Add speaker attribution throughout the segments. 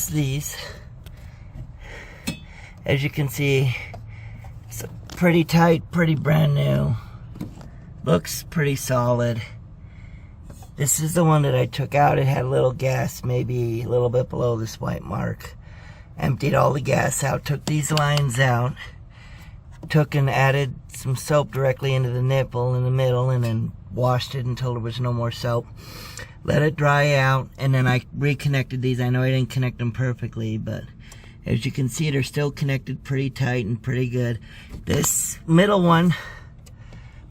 Speaker 1: these. As you can see, it's pretty tight, pretty brand new. Looks pretty solid. This is the one that I took out. It had a little gas, maybe a little bit below this white mark. Emptied all the gas out, took these lines out, took and added some soap directly into the nipple in the middle, and then washed it until there was no more soap. Let it dry out, and then I reconnected these. I know I didn't connect them perfectly, but as you can see, they're still connected pretty tight and pretty good. This middle one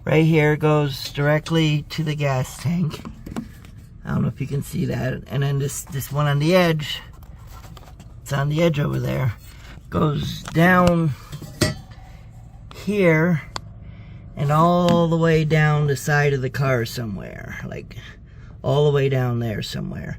Speaker 1: right here goes directly to the gas tank. I don't know if you can see that. And then this one on the edge, it's on the edge over there, goes down here and all the way down the side of the car somewhere, like all the way down there somewhere.